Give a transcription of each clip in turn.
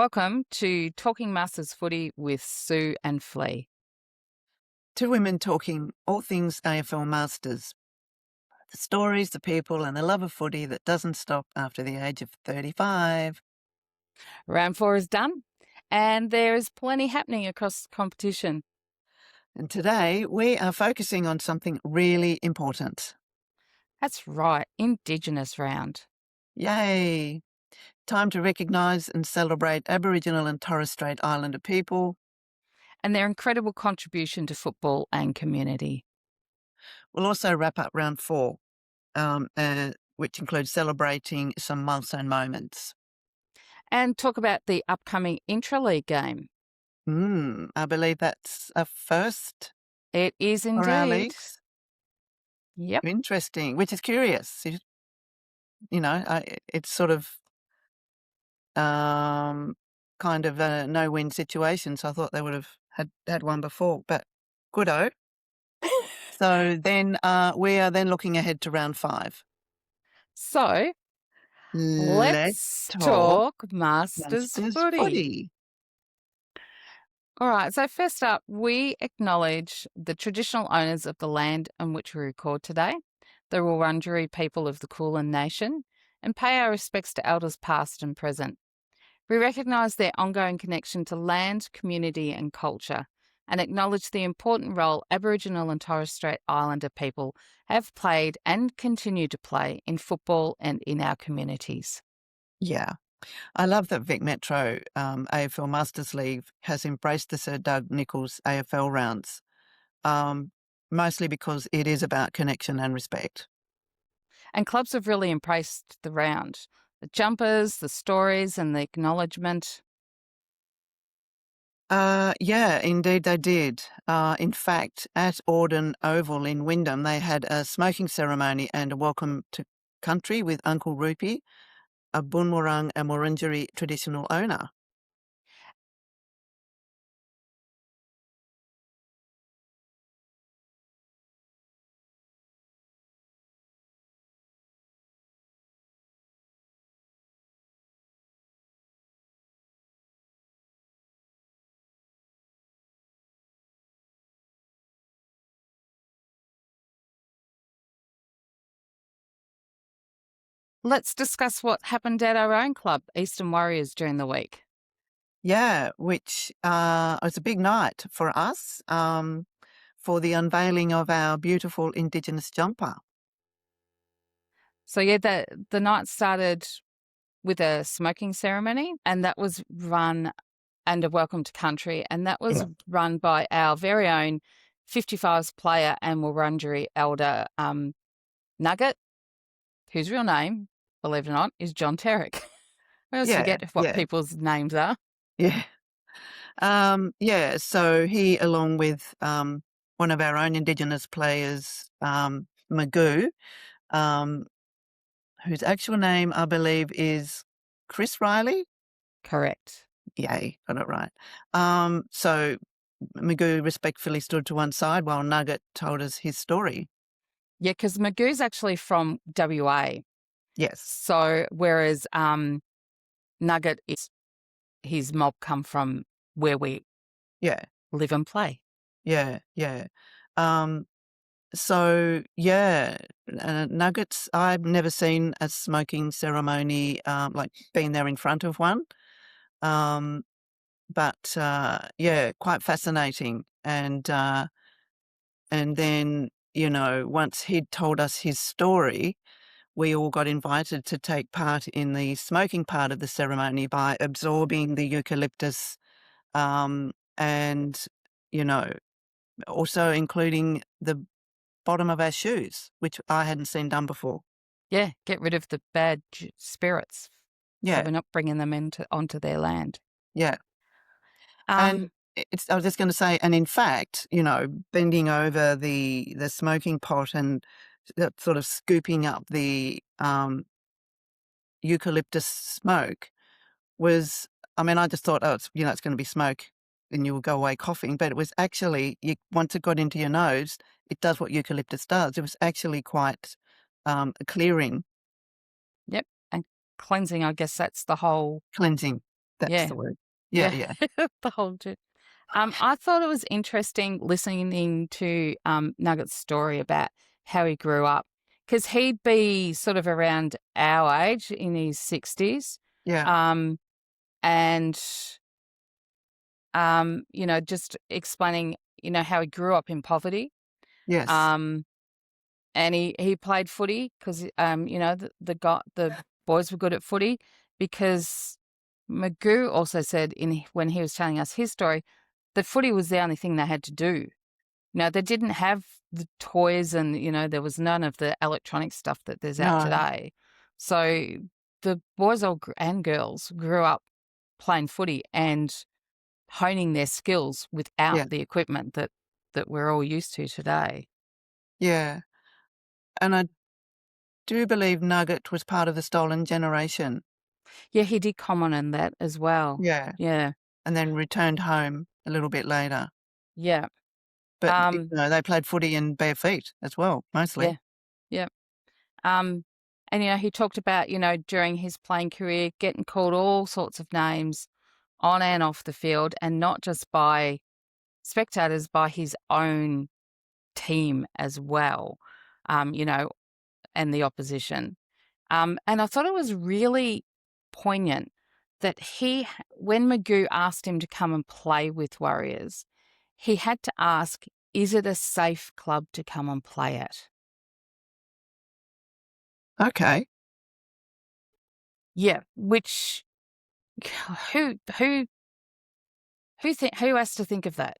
Welcome to Talking Masters Footy with Sue and Flea. Two women talking all things AFL Masters. The stories, the people, and the love of footy that doesn't stop after the age of 35. Round 4 is done, and there is plenty happening across the competition. And today we are focusing on something really important. That's right, Indigenous round. Yay! Time to recognise and celebrate Aboriginal and Torres Strait Islander people. And their incredible contribution to football and community. We'll also wrap up round 4, which includes celebrating some milestone moments. And talk about the upcoming Intra League game. I believe that's a first It is for our indeed. leagues. Yep. Interesting, which is curious. It's sort of kind of a no-win situation, so I thought they would have had one before, but goodo. So then we are then looking ahead to round 5. So let's talk Masters footy. All right, so first up, we acknowledge the traditional owners of the land on which we record today, the Wurundjeri people of the Kulin Nation, and pay our respects to elders past and present. We recognise their ongoing connection to land, community and culture, and acknowledge the important role Aboriginal and Torres Strait Islander people have played and continue to play in football and in our communities. Yeah. I love that Vic Metro AFL Masters League has embraced the Sir Doug Nicholls AFL rounds, mostly because it is about connection and respect. And clubs have really embraced the round. The jumpers, the stories and the acknowledgement. Yeah, indeed they did. In fact, at Auden Oval in Wyndham, they had a smoking ceremony and a welcome to country with Uncle Rupee, a Bunwurrung and Wurundjeri traditional owner. Let's discuss what happened at our own club, Eastern Warriors, during the week. Yeah, which was a big night for us for the unveiling of our beautiful Indigenous jumper. So, yeah, the night started with a smoking ceremony, and that was run, and a welcome to country, and that was run by our very own 55s player and Wurundjeri elder, Nugget, whose real name, believe it or not, is John Terrick. I always forget what people's names are. Yeah. So he, along with one of our own Indigenous players, Magoo, whose actual name, I believe, is Chris Riley. Correct. Yay, got it right. So Magoo respectfully stood to one side while Nugget told us his story. Yeah, because Magoo's actually from WA. Yes. So whereas Nugget, his mob come from where we live and play. Yeah. Nuggets, I've never seen a smoking ceremony, like being there in front of one. But quite fascinating. And then, once he'd told us his story, we all got invited to take part in the smoking part of the ceremony by absorbing the eucalyptus, and, also including the bottom of our shoes, which I hadn't seen done before. Yeah, get rid of the bad spirits. Yeah. So we're not bringing them onto their land. Yeah. And I was just going to say, and in fact, bending over the smoking pot and sort of scooping up the eucalyptus smoke was, I just thought, it's going to be smoke and you will go away coughing. But it was actually, once it got into your nose, it does what eucalyptus does. It was actually quite clearing. Yep. And cleansing, I guess that's the whole... Cleansing. That's the word. Yeah. The whole I thought it was interesting listening to Nugget's story about how he grew up, because he'd be sort of around our age, in his 60s. Yeah. And just explaining, how he grew up in poverty. Yes. And he played footy because the boys were good at footy, because Magoo also said when he was telling us his story, that footy was the only thing they had to do. They didn't have the toys, and there was none of the electronic stuff that there's out No. today. So the boys and girls grew up playing footy and honing their skills without the equipment that we're all used to today. Yeah. And I do believe Nugget was part of the stolen generation. Yeah, he did comment on that as well. Yeah. Yeah. And then returned home a little bit later. Yeah. But, they played footy in bare feet as well, mostly. Yeah. And, he talked about, during his playing career, getting called all sorts of names on and off the field, and not just by spectators, by his own team as well, and the opposition. And I thought it was really poignant that when Magoo asked him to come and play with Warriors, he had to ask, is it a safe club to come and play at? Okay. Yeah, which who has to think of that,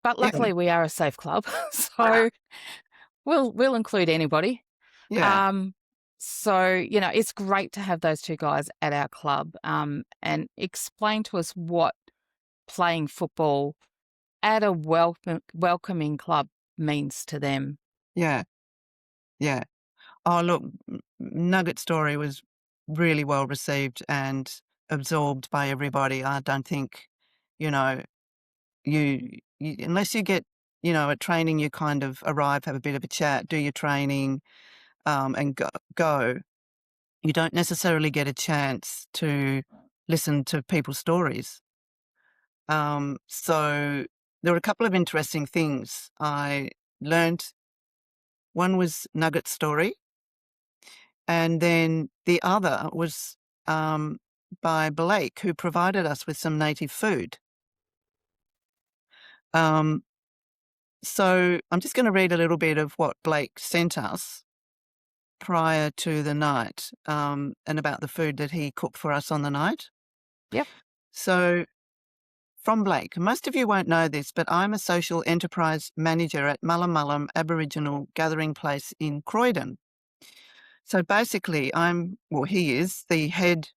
But luckily we are a safe club, so we'll include anybody. Yeah. So, it's great to have those two guys at our club, and explain to us what playing football at a welcoming club means to them. Yeah. Yeah. Oh, look, Nugget's story was really well received and absorbed by everybody. I don't think, you unless you get, at training, you kind of arrive, have a bit of a chat, do your training, and go. You don't necessarily get a chance to listen to people's stories. So there were a couple of interesting things I learned. One was Nugget's story, and then the other was by Blake, who provided us with some native food. So I'm just going to read a little bit of what Blake sent us prior to the night, and about the food that he cooked for us on the night. Yep. So from Blake, most of you won't know this, but I'm a social enterprise manager at Mullumalum Aboriginal Gathering Place in Croydon. So basically he is the head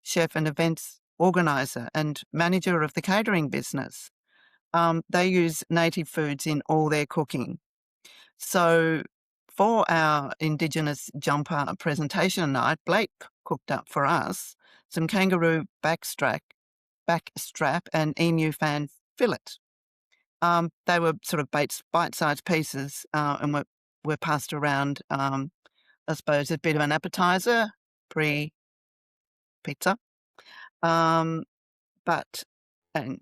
chef and events organiser and manager of the catering business. They use native foods in all their cooking. So for our Indigenous jumper presentation night, Blake cooked up for us some kangaroo backstrap and emu fan fillet. They were sort of bite-sized pieces, and were passed around, I suppose, a bit of an appetizer, pre-pizza. But and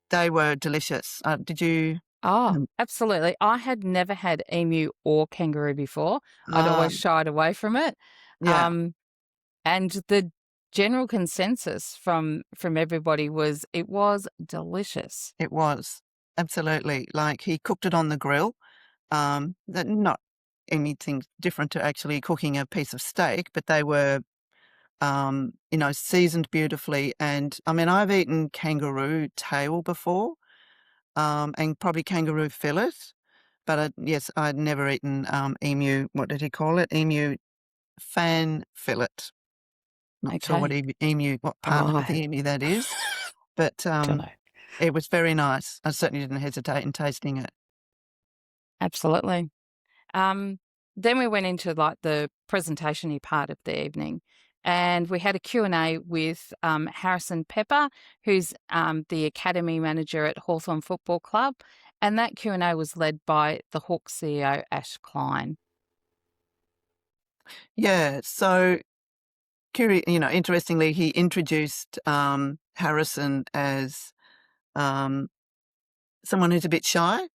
they were delicious. Did you? Oh, absolutely. I had never had emu or kangaroo before. I'd always shied away from it. Yeah. And the general consensus from everybody was it was delicious. It was, absolutely. Like, he cooked it on the grill, that not anything different to actually cooking a piece of steak, but they were, seasoned beautifully. And, I mean, I've eaten kangaroo tail before, and probably kangaroo fillet, but yes, I'd never eaten, emu, what did he call it? Emu fan fillet. Not sure what what part of the emu that is, but, Don't know. it was very nice. I certainly didn't hesitate in tasting it. Absolutely. Then we went into like the presentation-y part of the evening, and we had a Q&A with Harrison Pepper, who's the academy manager at Hawthorn Football Club, and that Q&A was led by the Hawks CEO, Ash Klein. Yeah, so interestingly, he introduced Harrison as someone who's a bit shy.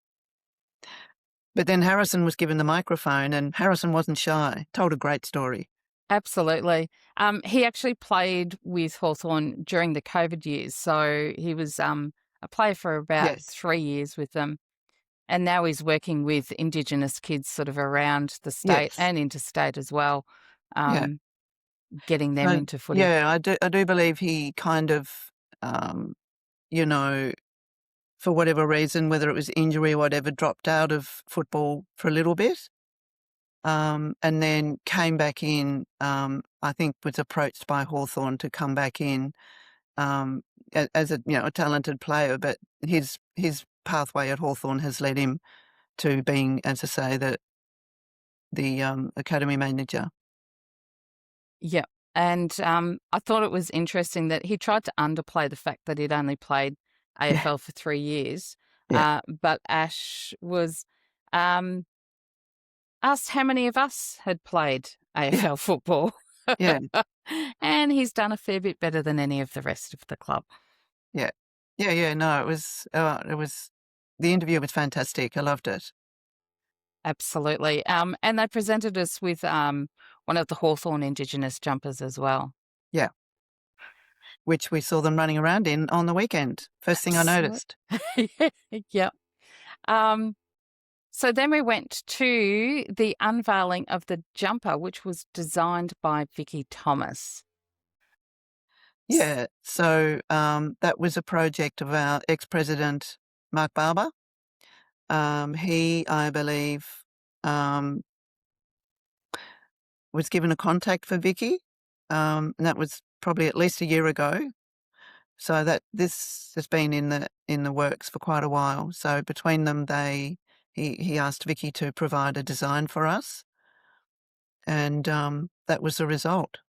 But then Harrison was given the microphone and Harrison wasn't shy, told a great story. Absolutely. He actually played with Hawthorn during the COVID years. So he was a player for about Yes. 3 years with them. And now he's working with Indigenous kids sort of around the state Yes. and interstate as well, Yeah. getting them So, into footy. yeah, I do believe he kind of, you know, for whatever reason, whether it was injury or whatever, dropped out of football for a little bit, and then came back in. I think was approached by Hawthorn to come back in as a talented player, but his pathway at Hawthorn has led him to being, as I say, the academy manager. Yeah. And I thought it was interesting that he tried to underplay the fact that he'd only played AFL for 3 years. Yeah. But Ash was asked how many of us had played AFL football. Yeah. And he's done a fair bit better than any of the rest of the club. Yeah. No, it was the interview was fantastic. I loved it. Absolutely. And they presented us with one of the Hawthorn Indigenous jumpers as well. Yeah. Which we saw them running around in on the weekend. First thing I noticed. Yep. So then we went to the unveiling of the jumper, which was designed by Vicky Thomas. Yeah. So that was a project of our ex-president, Mark Barber. He, I believe, was given a contact for Vicky, and that was probably at least a year ago. So that this has been in the works for quite a while. So between them, he asked Vicky to provide a design for us, and that was the result.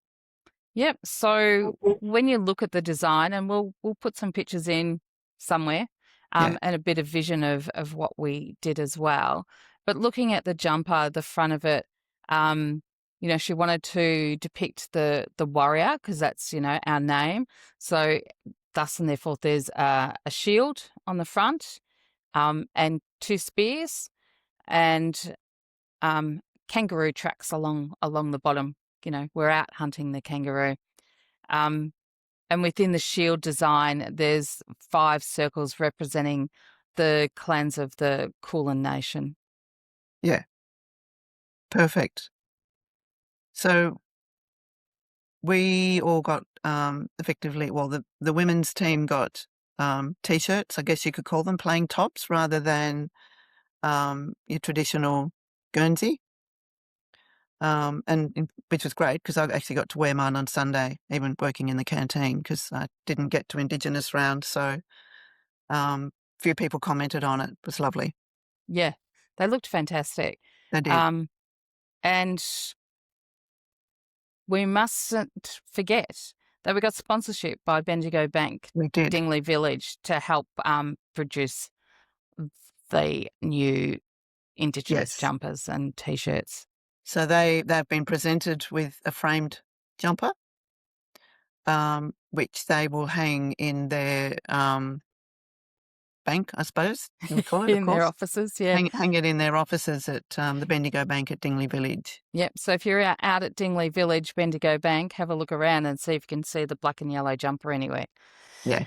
Yep. So when you look at the design, and we'll put some pictures in somewhere, Yeah. and a bit of vision of what we did as well. But looking at the jumper, the front of it, she wanted to depict the warrior because that's our name. So thus and therefore, there's a shield on the front, and 2 spears, and kangaroo tracks along the bottom. We're out hunting the kangaroo. And within the shield design, there's 5 circles representing the clans of the Kulin Nation. Yeah. Perfect. So we all got effectively, well, the women's team got T-shirts, I guess you could call them, playing tops rather than your traditional Guernsey. Which was great because I actually got to wear mine on Sunday, even working in the canteen, because I didn't get to Indigenous round. So few people commented on it. It was lovely. Yeah, they looked fantastic. They did. And we mustn't forget that we got sponsorship by Bendigo Bank, We did. Dingley Village, to help produce the new Indigenous jumpers and T-shirts. So they've been presented with a framed jumper, which they will hang in their bank, I suppose you would call it, in their offices, yeah. Hang it in their offices at the Bendigo Bank at Dingley Village. Yep. So if you're out at Dingley Village, Bendigo Bank, have a look around and see if you can see the black and yellow jumper anywhere. Yeah.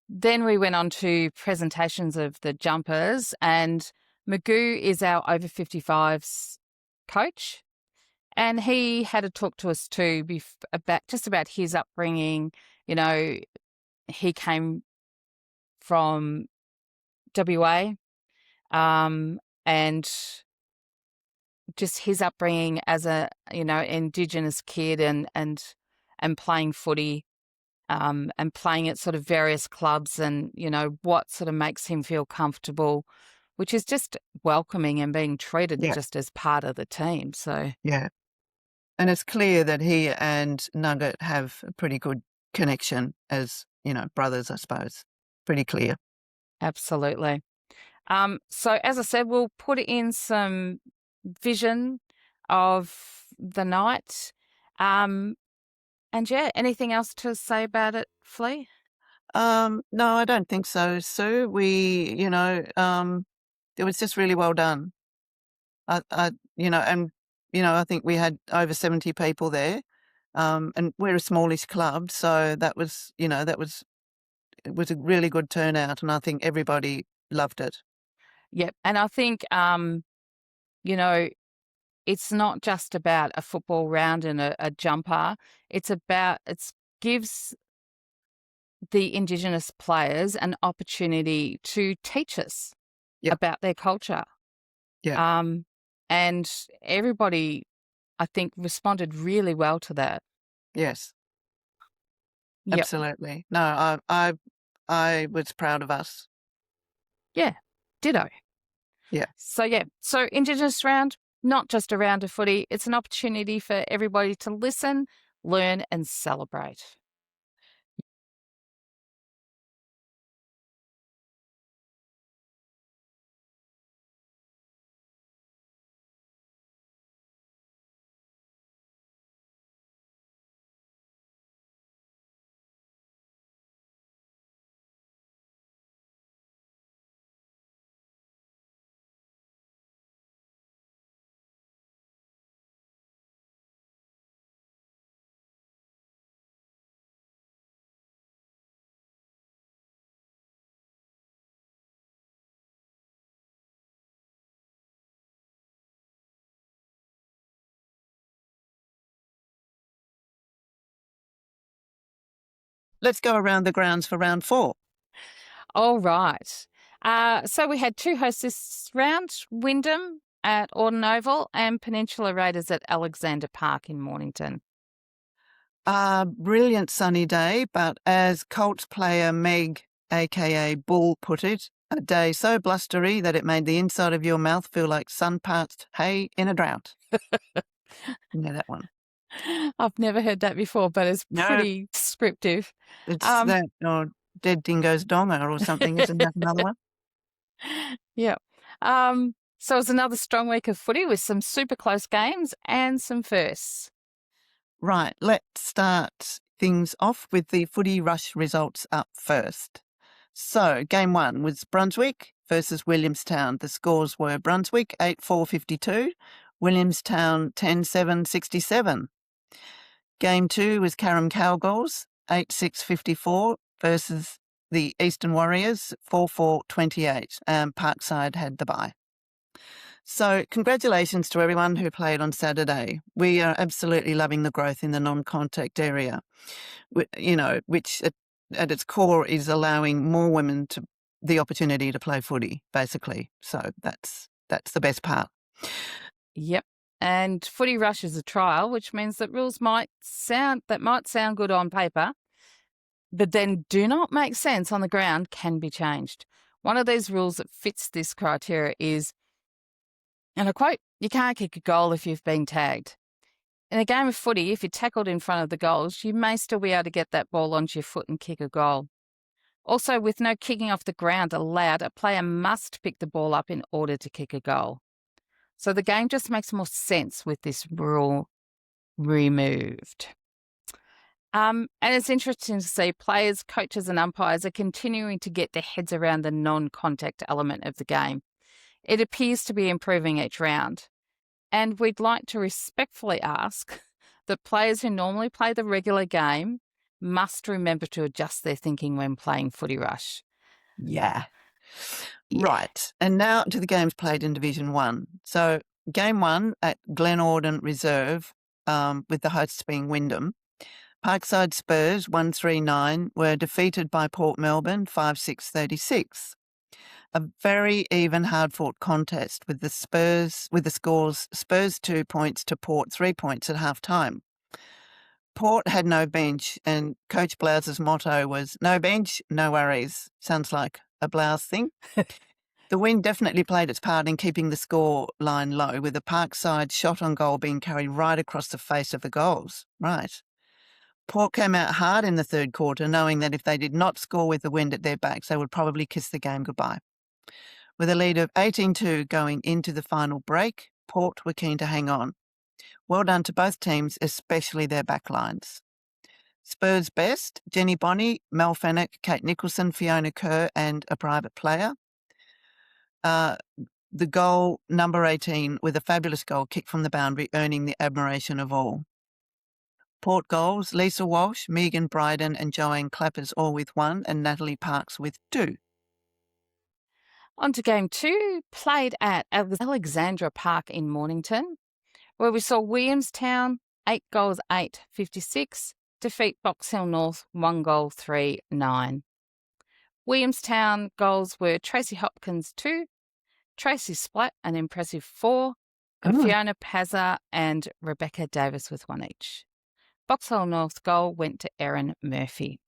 Then we went on to presentations of the jumpers, and Magoo is our over 55s coach, and he had a talk to us too about his upbringing. He came from WA, and just his upbringing as a Indigenous kid and playing footy. And playing at sort of various clubs, and what sort of makes him feel comfortable, which is just welcoming and being treated just as part of the team. So yeah, and it's clear that he and Nugget have a pretty good connection as brothers, I suppose. Pretty clear. Absolutely. So as I said, we'll put in some vision of the night. And yeah, anything else to say about it, Flea? No, I don't think so, Sue. It was just really well done. I think we had over 70 people there, and we're a smallish club, so it was a really good turnout, and I think everybody loved it. Yep. And I think, it's not just about a football round and a jumper. It gives the Indigenous players an opportunity to teach us Yep. about their culture. Yeah. And everybody, I think, responded really well to that. Yes. Yep. Absolutely. No, I was proud of us. Yeah. Ditto. Yeah. So Indigenous round, not just a round of footy, it's an opportunity for everybody to listen, learn and celebrate. Let's go around the grounds for round 4. All right. So we had 2 hosts this round, Wyndham at Auden Oval and Peninsula Raiders at Alexander Park in Mornington. Brilliant sunny day, but as Colts player Meg, aka Bull, put it, a day so blustery that it made the inside of your mouth feel like sun-parched hay in a drought. Yeah, that one. I've never heard that before, but it's No. pretty descriptive. It's that, or Dead Dingo's Donger or something. Isn't that another one? Yeah. So it's another strong week of footy with some super close games and some firsts. Right, let's start things off with the footy rush results up first. So, game 1 was Brunswick versus Williamstown. The scores were Brunswick 8-4-52, Williamstown 10-7-67. Game 2 was Carrum Cowgirls 8-6-54 versus the Eastern Warriors 4-4-28, and Parkside had the bye. So congratulations to everyone who played on Saturday. We are absolutely loving the growth in the non-contact area, which at its core is allowing more women the opportunity to play footy, basically. So that's the best part. Yep. And footy rush is a trial, which means that rules might sound good on paper, but then do not make sense on the ground can be changed. One of these rules that fits this criteria is, and I quote, you can't kick a goal if you've been tagged. In a game of footy, if you're tackled in front of the goals, you may still be able to get that ball onto your foot and kick a goal. Also, with no kicking off the ground allowed, a player must pick the ball up in order to kick a goal. So the game just makes more sense with this rule removed. And it's interesting to see players, coaches and umpires are continuing to get their heads around the non-contact element of the game. It appears to be improving each round. And we'd like to respectfully ask that players who normally play the regular game must remember to adjust their thinking when playing footy rush. Yeah. Right. And now to the games played in Division 1. So game 1 at Glenauden Reserve, with the hosts being Wyndham. Parkside Spurs 139 were defeated by Port Melbourne 5-6-36. A very even, hard-fought contest with the scores Spurs 2 points to Port 3 points at half-time. Port had no bench, and Coach Blouse's motto was, no bench, no worries. Sounds like a Blouse thing. The wind definitely played its part in keeping the score line low, with the Parkside shot on goal being carried right across the face of the goals. Right. Port came out hard in the third quarter, knowing that if they did not score with the wind at their backs, they would probably kiss the game goodbye. With a lead of 18-2 going into the final break, Port were keen to hang on. Well done to both teams, especially their backlines. Spurs best, Jenny Bonney, Mel Fennick, Kate Nicholson, Fiona Kerr and a private player. The goal, number 18, with a fabulous goal kick from the boundary, earning the admiration of all. Port goals, Lisa Walsh, Megan Bryden and Joanne Clappers all with 1 and Natalie Parks with 2. On to game 2, played at Alexandra Park in Mornington, where we saw Williamstown 8-8, defeat Box Hill North 1-3-9. Williamstown goals were Tracy Hopkins 2, Tracy Splatt an impressive 4, and Fiona Pazza and Rebecca Davis with 1 each. Box Hill North goal went to Erin Murphy.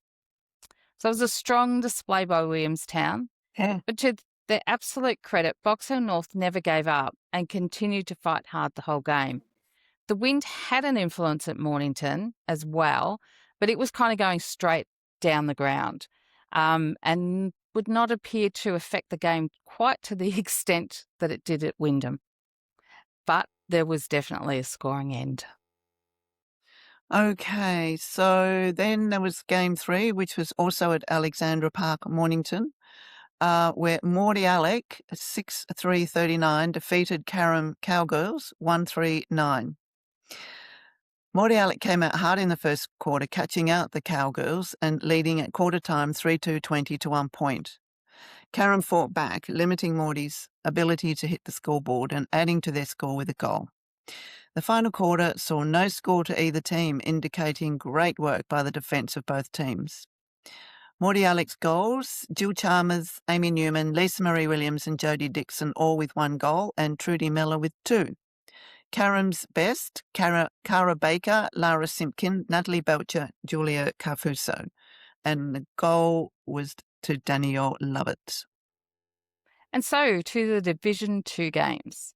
So it was a strong display by Williamstown, but to their absolute credit, Box Hill North never gave up and continued to fight hard the whole game. The wind had an influence at Mornington as well, but it was kind of going straight down the ground and would not appear to affect the game quite to the extent that it did at Wyndham. But there was definitely a scoring end. Okay, so then there was game 3, which was also at Alexandra Park, Mornington, where Maudie Alec, 6-3-39, defeated Carrum Cowgirls, 1-3-9. Maudie Alec came out hard in the first quarter, catching out the Cowgirls and leading at quarter time 3-2-20 to 1 point. Carrum fought back, limiting Maudie's ability to hit the scoreboard and adding to their score with a goal. The final quarter saw no score to either team, indicating great work by the defence of both teams. Maudie Alec's goals, Jill Chalmers, Amy Newman, Lisa Marie Williams and Jodie Dixon all with 1 goal and Trudy Miller with 2. Carrum's best, Cara Baker, Lara Simpkin, Natalie Belcher, Julia Carfuso. And the goal was to Danielle Lovett. And so to the Division 2 games.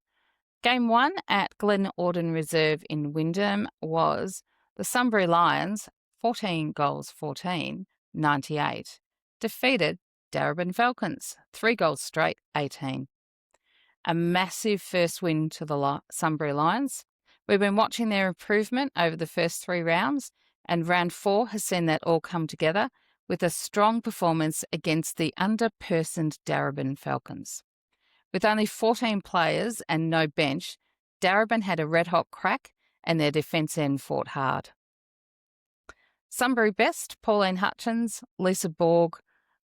Game 1 at Glen Auden Reserve in Wyndham was the Sunbury Lions, 14-14, 98, defeated Darebin Falcons, 3 goals straight, 18. A massive first win to the Sunbury Lions. We've been watching their improvement over the first 3 rounds, and round 4 has seen that all come together with a strong performance against the underpersoned Darebin Falcons. With only 14 players and no bench, Darebin had a red-hot crack and their defence end fought hard. Sunbury best, Pauline Hutchins, Lisa Borg,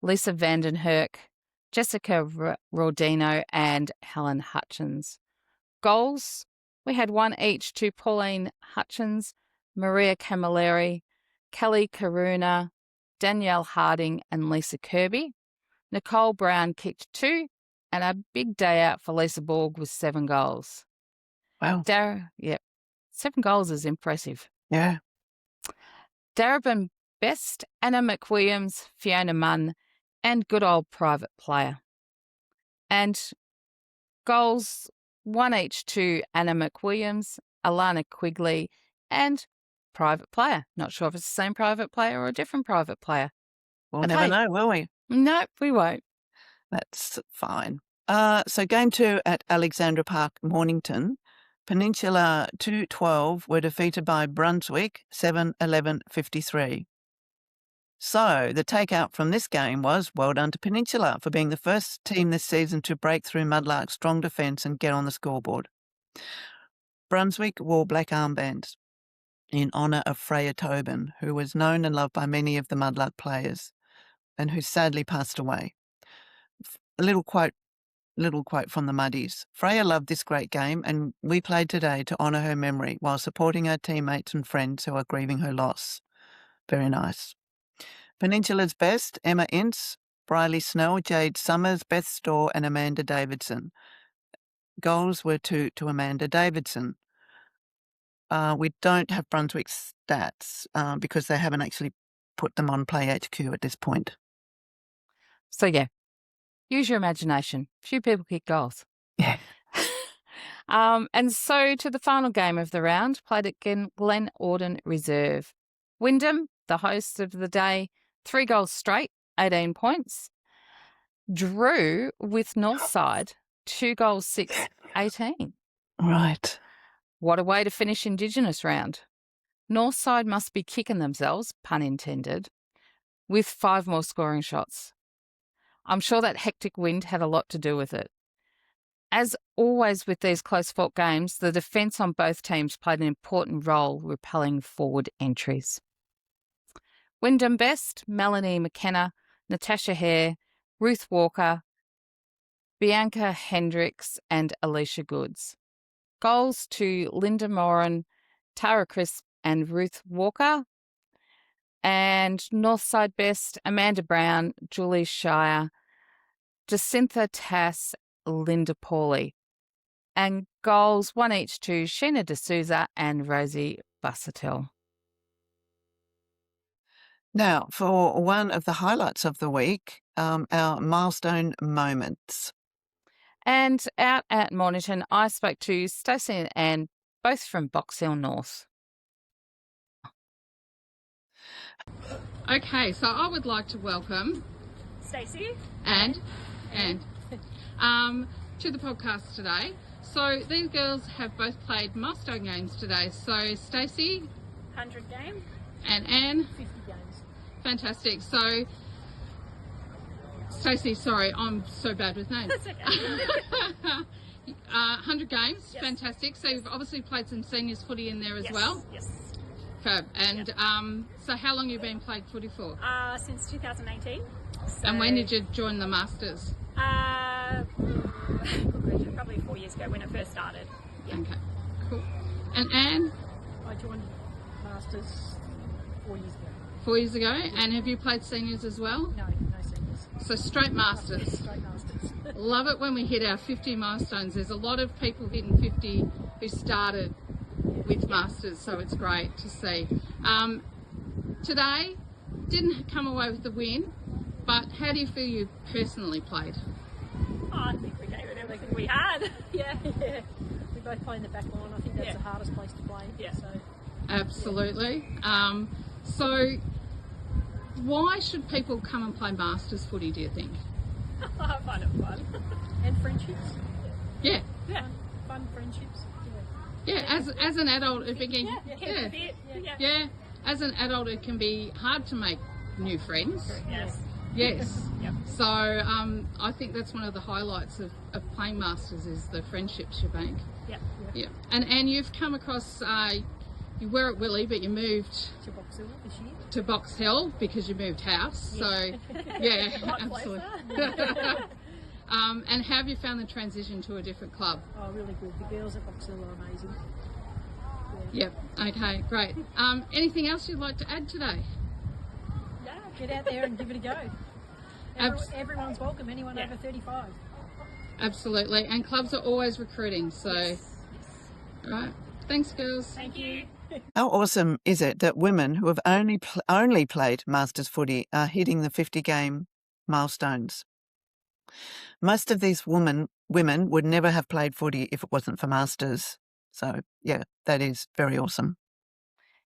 Lisa Vandenherk, Jessica Rodino and Helen Hutchins. Goals, we had 1 each to Pauline Hutchins, Maria Camilleri, Kelly Karuna, Danielle Harding and Lisa Kirby. Nicole Brown kicked 2, and a big day out for Lisa Borg with 7 goals. Wow. 7 goals is impressive. Yeah. Darebin best, Anna McWilliams, Fiona Munn, and good old private player. And goals, 1 each to Anna McWilliams, Alana Quigley, and private player. Not sure if it's the same private player or a different private player. We'll never know, will we? No, we won't. That's fine. So game 2 at Alexandra Park, Mornington, Peninsula 2-12 were defeated by Brunswick 7-11-53. So the takeout from this game was well done to Peninsula for being the first team this season to break through Mudlark's strong defence and get on the scoreboard. Brunswick wore black armbands in honour of Freya Tobin, who was known and loved by many of the Mudlark players and who sadly passed away. A little quote from the Muddies. Freya loved this great game and we played today to honour her memory while supporting our teammates and friends who are grieving her loss. Very nice. Peninsula's best, Emma Ince, Briley Snell, Jade Summers, Beth Storr and Amanda Davidson. Goals were to Amanda Davidson. We don't have Brunswick's stats because they haven't actually put them on Play HQ at this point. So yeah, use your imagination. Few people kick goals. Yeah. And so to the final game of the round, played at Glen Auden Reserve. Wyndham, the host of the day, 3 goals straight, 18 points. Drew with Northside, 2 goals 6, 18. Right. What a way to finish Indigenous round. Northside must be kicking themselves, pun intended, with 5 more scoring shots. I'm sure that hectic wind had a lot to do with it. As always with these close-fought games, the defence on both teams played an important role repelling forward entries. Wyndham best, Melanie McKenna, Natasha Hare, Ruth Walker, Bianca Hendricks and Alicia Goods. Goals to Linda Moran, Tara Crisp and Ruth Walker. And Northside best, Amanda Brown, Julie Shire, Jacintha Tass, Linda Pawley. And goals, 1 each to Sheena D'Souza and Rosie Busuttil. Now, for one of the highlights of the week, our milestone moments. And out at Mornington, I spoke to Stacey and Anne, both from Box Hill Nth. Okay, so I would like to welcome Stacey and to the podcast today. So these girls have both played milestone games today. So Stacey, 100 game and Anne, 50 games. Fantastic. So Stacey, sorry, I'm so bad with names. That's okay. 100 games, Yes. Fantastic. So you've obviously played some seniors footy in there as Yes, well. Yes. Fab. And so how long have you been played footy for? Since 2018. And when did you join the Masters? Probably 4 years ago when it first started. Yeah. Okay, cool. And Anne, I joined Masters 4 years ago. 4 years ago. And have you played seniors as well? No seniors. So straight Masters. Straight Masters. Love it when we hit our 50 milestones. There's a lot of people hitting 50 who started with Masters, so it's great to see. Today, didn't come away with the win, but how do you feel you personally played? I think we gave it everything we had. Yeah. We both play in the back line. I think that's the hardest place to play. Yeah. So Absolutely. So why should people come and play Masters footy, do you think? I find it fun. and friendships. Yeah. Yeah. Fun friendships. Yeah, as an adult, it can, Yeah. Bit. Yeah. yeah, as an adult, it can be hard to make new friends. Yes. Yes. Yep. So I think that's one of the highlights of playing Masters is the friendships you make. Yeah. Yeah. And you've come across, you were at Willie, but you moved To Box Hill this year. to Box Hill because you moved house. So yeah, Right absolutely. place, And how have you found the transition to a different club? Oh, really good. The girls at Box Hill are amazing. Yep. Okay, great. Anything else you'd like to add today? Yeah. Get out there and give it a go. Everyone's welcome. Anyone Yeah. over 35. Absolutely. And clubs are always recruiting. So, all right. Thanks, girls. Thank you. How awesome is it that women who have only played Masters footy are hitting the 50-game milestones? Most of these women would never have played footy if it wasn't for Masters. So, yeah, that is very awesome.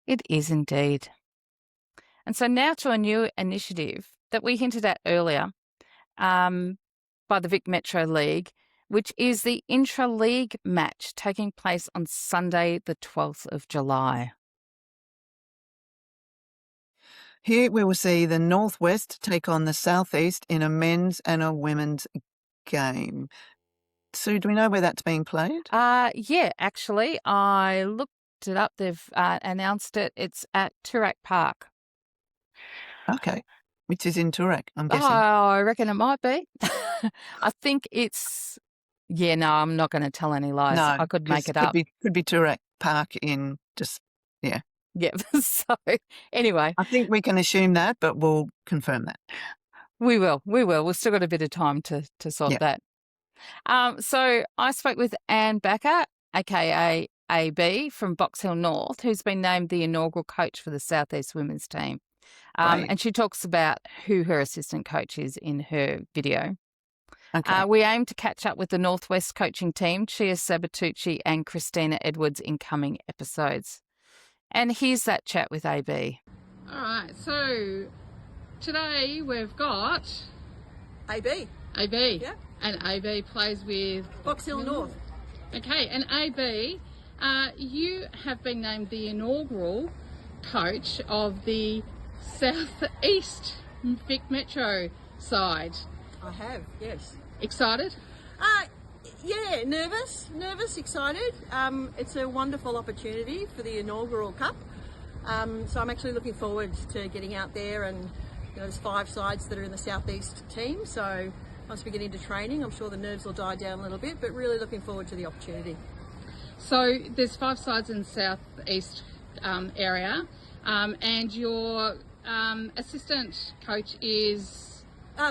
It is indeed. And so now to a new initiative that we hinted at earlier by the Vic Metro League, which is the Intra League match taking place on Sunday, the 12th of July. Here we will see the Northwest take on the Southeast in a men's and a women's game. Sue, do we know where that's being played? Yeah, actually, I looked it up. They've announced it. It's at Toorak Park. Okay. Which is in Toorak, I'm guessing. I reckon it might be. I think it's... Yeah, no, I'm not going to tell any lies. No, I could make it could up. Could be Toorak Park in just, yeah. Yeah, so anyway. I think we can assume that, but we'll confirm that. We will. We've still got a bit of time to sort that. So I spoke with Anne Backer, aka AB, from Box Hill Nth, who's been named the inaugural coach for the Southeast women's team. And she talks about who her assistant coach is in her video. Okay. We aim to catch up with the Northwest coaching team, Chia Sabatucci and Christina Edwards, in coming episodes. And here's that chat with AB. All right, so today we've got AB. AB. Yeah. And AB plays with Box Hill North. Okay, and AB, you have been named the inaugural coach of the South East Vic Metro side. I have, yes. Excited? Yeah, nervous, excited. It's a wonderful opportunity for the inaugural cup. So I'm actually looking forward to getting out there, and there's 5 sides that are in the Southeast team. So once we get into training, I'm sure the nerves will die down a little bit, but really looking forward to the opportunity. So there's 5 sides in the Southeast area, and your assistant coach is...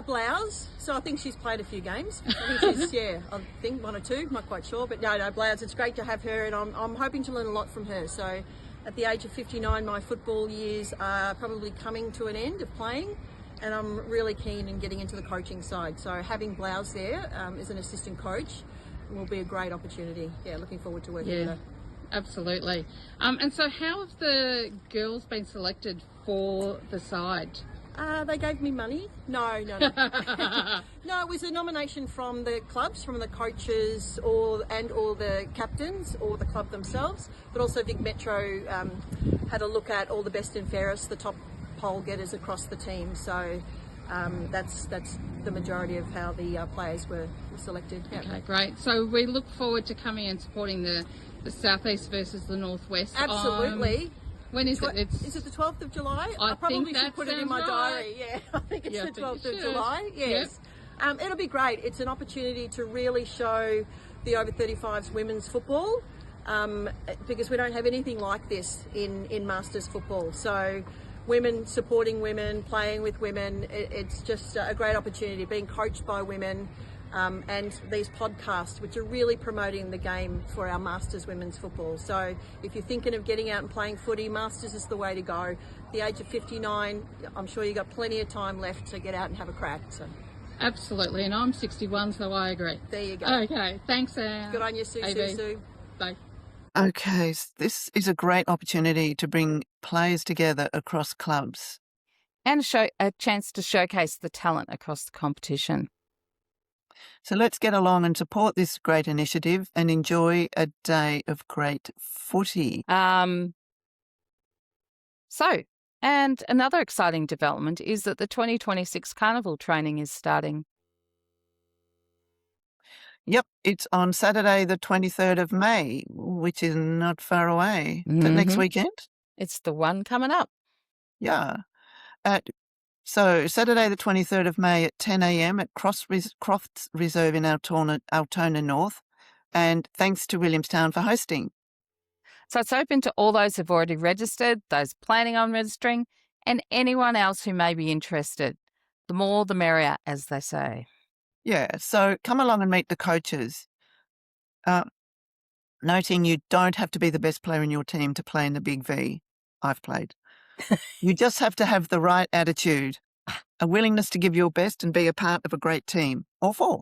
Blouse. So I think she's played a few games. I think 1 or 2, not quite sure. But no, Blouse, it's great to have her, and I'm hoping to learn a lot from her. So at the age of 59, my football years are probably coming to an end of playing, and I'm really keen in getting into the coaching side. So having Blouse there as an assistant coach will be a great opportunity. Yeah, looking forward to working with her. Absolutely. And so how have the girls been selected for the side? They gave me money. No. No, it was a nomination from the clubs, from the coaches, or the captains, or the club themselves. But also Vic Metro had a look at all the best and fairest, the top poll getters across the team. So that's the majority of how the players were selected. Yeah. Okay, great. So we look forward to coming and supporting the Southeast versus the Northwest. Absolutely. When is it? Is it the 12th of July? I probably think should put it in my diary. Yeah, I think it's the 12th of July. Yes. Yep. It'll be great. It's an opportunity to really show the over 35s women's football, because we don't have anything like this in Masters football. So women supporting women, playing with women, it's just a great opportunity, being coached by women. And these podcasts, which are really promoting the game for our Masters women's football. So if you're thinking of getting out and playing footy, Masters is the way to go. At the age of 59, I'm sure you've got plenty of time left to get out and have a crack. So. Absolutely, and I'm 61, so I agree. There you go. Okay, thanks, Anne. Good on you, Sue. Bye. Okay, this is a great opportunity to bring players together across clubs. And a chance to showcase the talent across the competition. So let's get along and support this great initiative and enjoy a day of great footy. And another exciting development is that the 2026 Carnival training is starting. Yep, it's on Saturday the 23rd of May, which is not far away. The next weekend? It's the one coming up. Yeah. So Saturday the 23rd of May at 10 a.m. at Crofts Reserve in Altona North, and thanks to Williamstown for hosting. So it's open to all those who've already registered, those planning on registering, and anyone else who may be interested. The more the merrier, as they say. Yeah, so come along and meet the coaches. Noting you don't have to be the best player in your team to play in the Big V. I've played. You just have to have the right attitude, a willingness to give your best and be a part of a great team, or 4.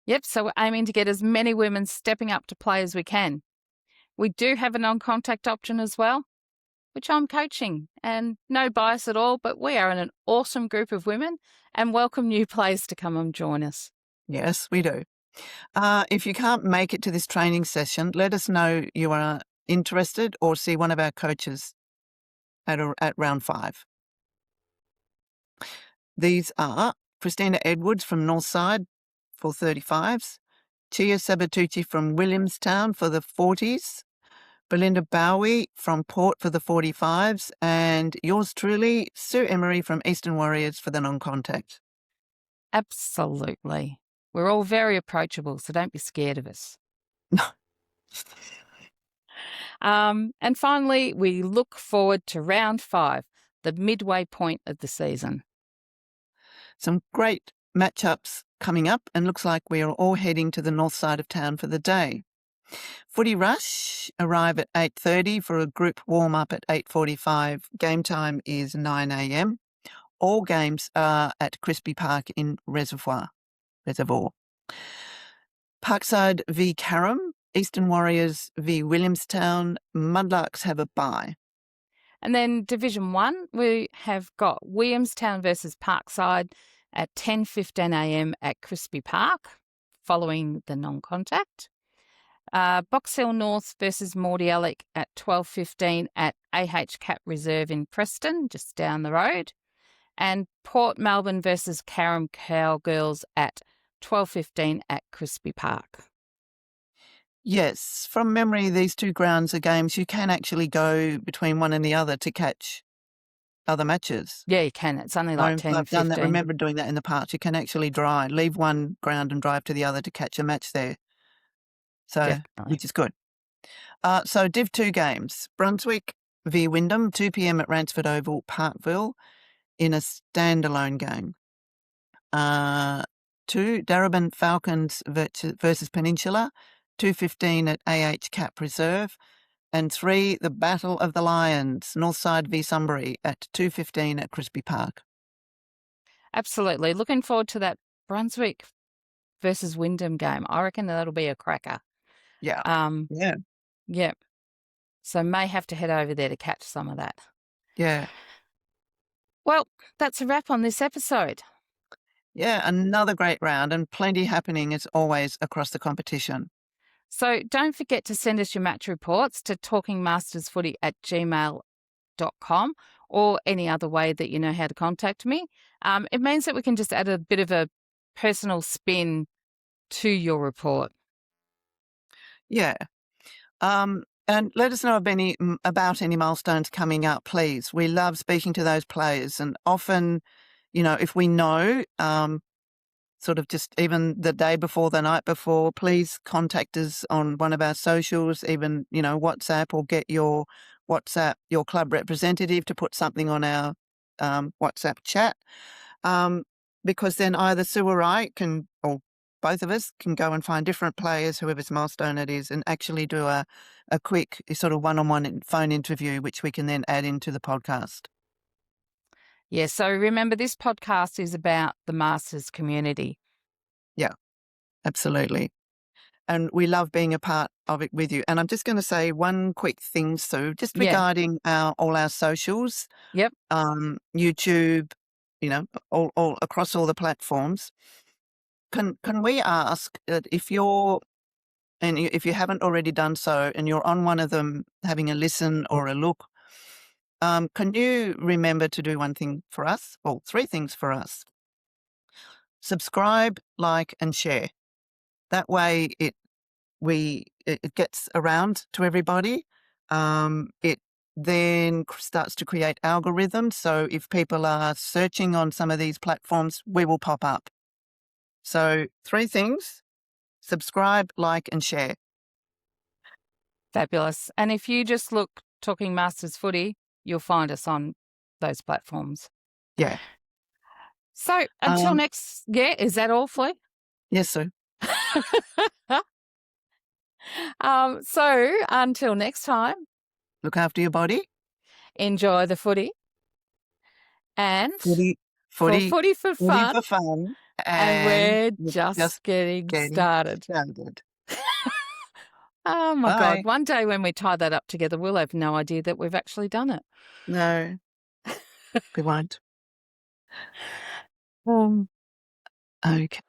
Yep, so we're aiming to get as many women stepping up to play as we can. We do have a non-contact option as well, which I'm coaching, and no bias at all, but we are an awesome group of women and welcome new players to come and join us. Yes, we do. If you can't make it to this training session, let us know you are interested or see one of our coaches at round 5. These are Christina Edwards from Northside for 35s, Chia Sabatucci from Williamstown for the 40s, Belinda Bowie from Port for the 45s, and yours truly, Sue Emery from Eastern Warriors for the non-contact. Absolutely. We're all very approachable, so don't be scared of us. No. And finally, we look forward to round 5, the midway point of the season. Some great matchups coming up, and looks like we are all heading to the north side of town for the day. Footy Rush arrive at 8:30 for a group warm-up at 8:45. Game time is 9 a.m. All games are at Crispy Park in Reservoir. Parkside v Carrum, Eastern Warriors v Williamstown, Mudlarks have a bye. And then Division 1, we have got Williamstown versus Parkside at 10:15 a.m. at Crispy Park, following the non-contact. Box Hill North versus Mordialloc at 12:15 at Cap Reserve in Preston, just down the road. And Port Melbourne versus Carrum Cowgirls at 12:15 at Crispy Park. Yes, from memory, these two grounds are games you can actually go between one and the other to catch other matches. Yeah, you can. It's only like 10, I've done 15. that. Remember doing that in the past. You can actually leave one ground and drive to the other to catch a match there. So, Definitely. which is good. So Div 2 games. Brunswick v Wyndham, 2 p.m. at Ransford Oval, Parkville, in a standalone game. 2, Darebin Falcons versus Peninsula, 2:15 at Cap Reserve. And 3, the Battle of the Lions, Northside v Sunbury at 2:15 at Crispy Park. Absolutely. Looking forward to that Brunswick versus Wyndham game. I reckon that'll be a cracker. Yeah. Yeah. Yep. So may have to head over there to catch some of that. Yeah. Well, that's a wrap on this episode. Yeah, another great round and plenty happening as always across the competition. So don't forget to send us your match reports to talkingmastersfooty@gmail.com or any other way that you know how to contact me. It means that we can just add a bit of a personal spin to your report. Yeah. And let us know about any milestones coming up, please. We love speaking to those players, and often, if we know, sort of just even the day before, the night before, please contact us on one of our socials, even, WhatsApp, or get your club representative to put something on our WhatsApp chat, because then either Sue or I can, or both of us can go and find different players, whoever's milestone it is, and actually do a quick sort of one-on-one phone interview, which we can then add into the podcast. Yeah, so remember, this podcast is about the Masters community. Yeah, absolutely. And we love being a part of it with you. And I'm just going to say one quick thing, Sue, just regarding all our socials. Yep. YouTube, all across all the platforms. Can we ask that if you haven't already done so and you're on one of them having a listen or a look, can you remember to do one thing for us? Well, 3 things for us. Subscribe, like, and share. That way it gets around to everybody. It then starts to create algorithms. So if people are searching on some of these platforms, we will pop up. So 3 things: subscribe, like, and share. Fabulous. And if you just look Talking Masters Footy, you'll find us on those platforms. Yeah. So until next, is that all, Flea? Yes, sir. So until next time, look after your body. Enjoy the footy. And footy for fun. For fun. And we're just getting started. Oh, my God. One day when we tie that up together, we'll have no idea that we've actually done it. No, we won't. Okay.